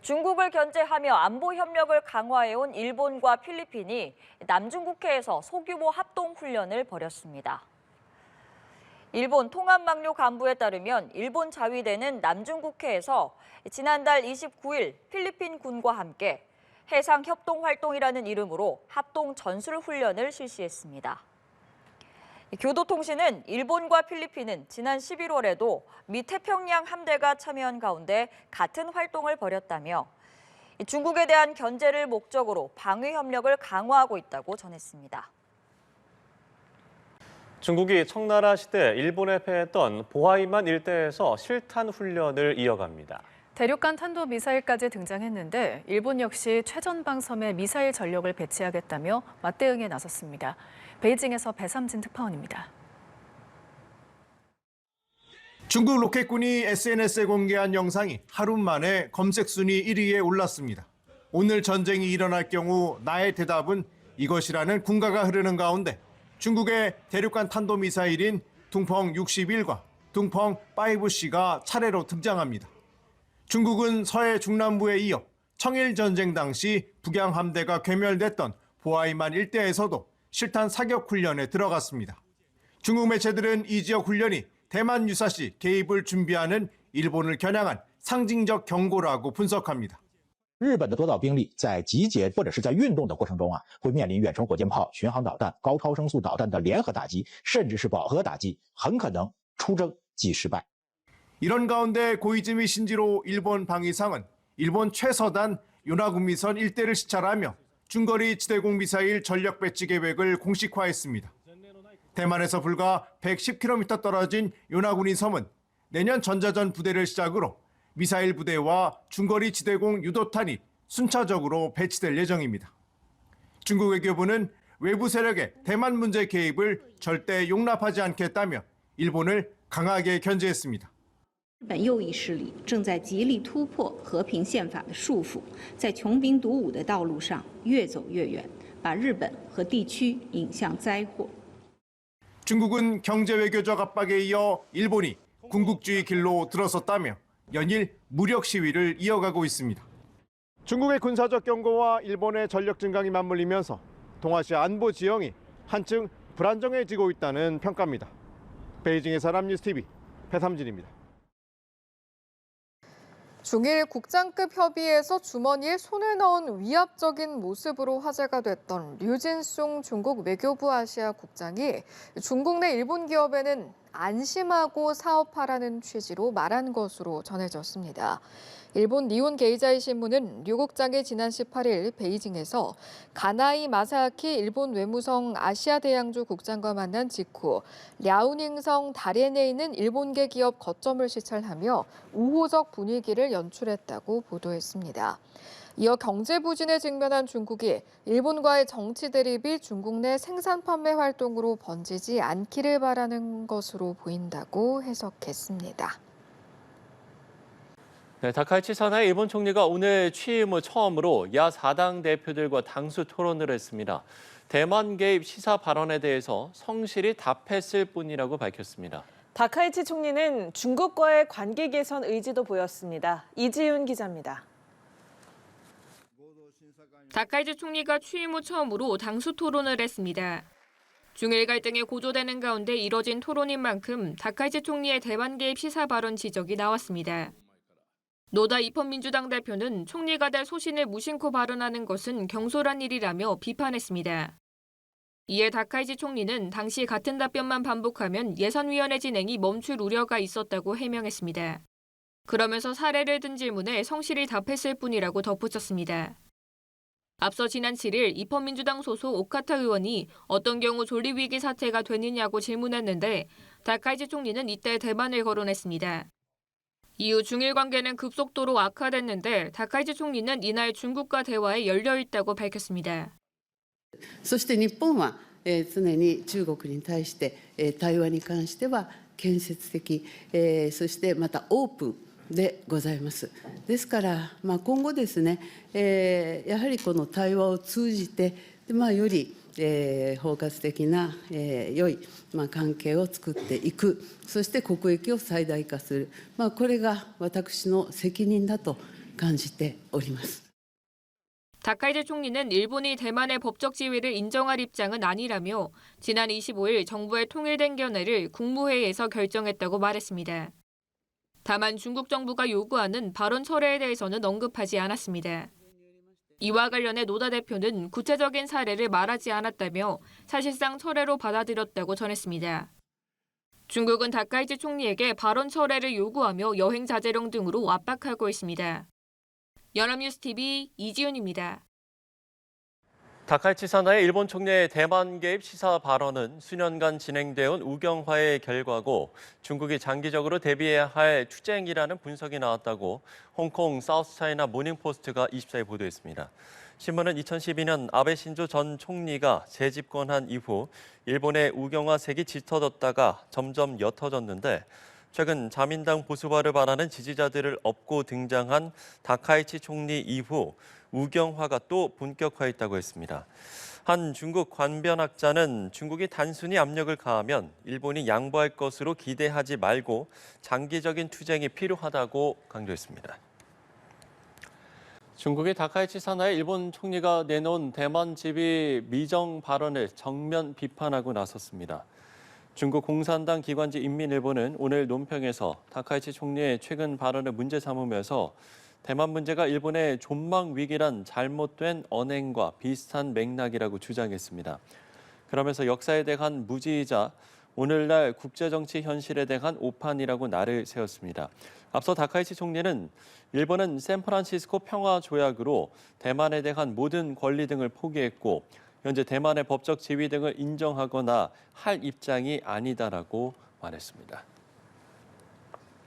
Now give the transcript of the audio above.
중국을 견제하며 안보 협력을 강화해온 일본과 필리핀이 남중국해에서 소규모 합동훈련을 벌였습니다. 일본 통합망료 간부에 따르면 일본 자위대는 남중국해에서 지난달 29일 필리핀 군과 함께 해상협동활동이라는 이름으로 합동 전술훈련을 실시했습니다. 교도통신은 일본과 필리핀은 지난 11월에도 미 태평양 함대가 참여한 가운데 같은 활동을 벌였다며 중국에 대한 견제를 목적으로 방위 협력을 강화하고 있다고 전했습니다. 중국이 청나라 시대 일본에 패했던 보하이만 일대에서 실탄 훈련을 이어갑니다. 대륙간 탄도미사일까지 등장했는데 일본 역시 최전방섬에 미사일 전력을 배치하겠다며 맞대응에 나섰습니다. 베이징에서 배삼진 특파원입니다. 중국 로켓군이 SNS에 공개한 영상이 하루 만에 검색 순위 1위에 올랐습니다. 오늘 전쟁이 일어날 경우 나의 대답은 이것이라는 군가가 흐르는 가운데 중국의 대륙간 탄도미사일인 둥펑 61과 둥펑 5C가 차례로 등장합니다. 중국은 서해 중남부에 이어 청일 전쟁 당시 북양 함대가 괴멸됐던 보하이만 일대에서도 실탄 사격 훈련에 들어갔습니다. 중국 매체들은 이 지역 훈련이 대만 유사시 개입을 준비하는 일본을 겨냥한 상징적 경고라고 분석합니다. 日本的多道兵力在集结或者是在运动的过程中会面临远程火箭炮、巡航导弹、高超声速导弹的联合打击，甚至是饱和打击，很可能出征即失败。 이런 가운데 고이즈미 신지로 일본 방위상은 일본 최서단 요나구미선 일대를 시찰하며 중거리 지대공 미사일 전력 배치 계획을 공식화했습니다. 대만에서 불과 110km 떨어진 요나구니 섬은 내년 전자전 부대를 시작으로 미사일 부대와 중거리 지대공 유도탄이 순차적으로 배치될 예정입니다. 중국 외교부는 외부 세력의 대만 문제 개입을 절대 용납하지 않겠다며 일본을 강하게 견제했습니다. 日本右翼势力正在极力突破和平宪法的束缚，在穷兵黩武的道路上越走越远，把日本和地区引向灾祸。 중국은 경제 외교적 압박에 이어 일본이 군국주의 길로 들어섰다며 연일 무력 시위를 이어가고 있습니다. 중국의 군사적 경고와 일본의 전력 증강이 맞물리면서 동아시아 안보 지형이 한층 불안정해지고 있다는 평가입니다. 베이징에서 람뉴스TV 배삼진입니다. 중일 국장급 협의에서 주머니에 손을 넣은 위압적인 모습으로 화제가 됐던 류진숭 중국 외교부 아시아 국장이 중국 내 일본 기업에는 안심하고 사업하라는 취지로 말한 것으로 전해졌습니다. 일본 니혼 게이자이 신문은 류 국장이 지난 18일 베이징에서 가나이 마사키 일본 외무성 아시아 대양주 국장과 만난 직후 랴오닝성 다롄에 있는 일본계 기업 거점을 시찰하며 우호적 분위기를 연출했다고 보도했습니다. 이어 경제 부진에 직면한 중국이 일본과의 정치 대립이 중국 내 생산 판매 활동으로 번지지 않기를 바라는 것으로 보인다고 해석했습니다. 네, 다카이치 사나이 일본 총리가 오늘 취임 후 처음으로 야4당 대표들과 당수 토론을 했습니다. 대만 개입 시사 발언에 대해서 성실히 답했을 뿐이라고 밝혔습니다. 다카이치 총리는 중국과의 관계 개선 의지도 보였습니다. 이지윤 기자입니다. 다카이치 총리가 취임 후 처음으로 당수 토론을 했습니다. 중일 갈등이 고조되는 가운데 이뤄진 토론인 만큼 다카이치 총리의 대만 개입 시사 발언 지적이 나왔습니다. 노다 입헌민주당 대표는 총리가 될 소신을 무심코 발언하는 것은 경솔한 일이라며 비판했습니다. 이에 다카이치 총리는 당시 같은 답변만 반복하면 예산위원회 진행이 멈출 우려가 있었다고 해명했습니다. 그러면서 사례를 든 질문에 성실히 답했을 뿐이라고 덧붙였습니다. 앞서 지난 7일 입헌민주당 소속 오카타 의원이 어떤 경우 존립위기 사태가 되느냐고 질문했는데 다카이치 총리는 이때 대만을 거론했습니다. 이후 중일 관계는 급속도로 악화됐는데 다카이치 총리는 이날 중국과 대화에 열려 있다고 밝혔습니다. そして日本は常に中国に対して対話に関しては建設的そしてまたオープンでございます。ですから今後ですねやはりこの対話を通じてより包括的な良い関係を作っていく、そして国益を最大化する、これが私の責任だと考感じております。 다카이치 총리는 일본이 대만의 법적 지위를 인정할 입장은 아니라며 지난 25일 정부의 통일된 견해를 국무회의에서 결정했다고 말했습니다. 다만 중국 정부가 요구하는 발언 철회에 대해서는 언급하지 않았습니다. 이와 관련해 노다 대표는 구체적인 사례를 말하지 않았다며 사실상 철회로 받아들였다고 전했습니다. 중국은 다카이치 총리에게 발언 철회를 요구하며 여행 자제령 등으로 압박하고 있습니다. 연합뉴스TV 이지윤입니다. 다카이치 사나의 일본 총리의 대만 개입 시사 발언은 수년간 진행되어 온 우경화의 결과고 중국이 장기적으로 대비해야 할 투쟁이라는 분석이 나왔다고 홍콩 사우스차이나 모닝포스트가 24일 보도했습니다. 신문은 2012년 아베 신조 전 총리가 재집권한 이후 일본의 우경화색이 짙어졌다가 점점 옅어졌는데 최근 자민당 보수화를 바라는 지지자들을 업고 등장한 다카이치 총리 이후 우경화가 또 본격화했다고 했습니다. 한 중국 관변학자는 중국이 단순히 압력을 가하면 일본이 양보할 것으로 기대하지 말고 장기적인 투쟁이 필요하다고 강조했습니다. 중국의 다카이치 사나의 일본 총리가 내놓은 대만 지위 미정 발언을 정면 비판하고 나섰습니다. 중국 공산당 기관지 인민일보는 오늘 논평에서 다카이치 총리의 최근 발언을 문제 삼으면서 대만 문제가 일본의 존망 위기란 잘못된 언행과 비슷한 맥락이라고 주장했습니다. 그러면서 역사에 대한 무지이자 오늘날 국제정치 현실에 대한 오판이라고 날을 세웠습니다. 앞서 다카이치 총리는 일본은 샌프란시스코 평화조약으로 대만에 대한 모든 권리 등을 포기했고 현재 대만의 법적 지위 등을 인정하거나 할 입장이 아니다라고 말했습니다.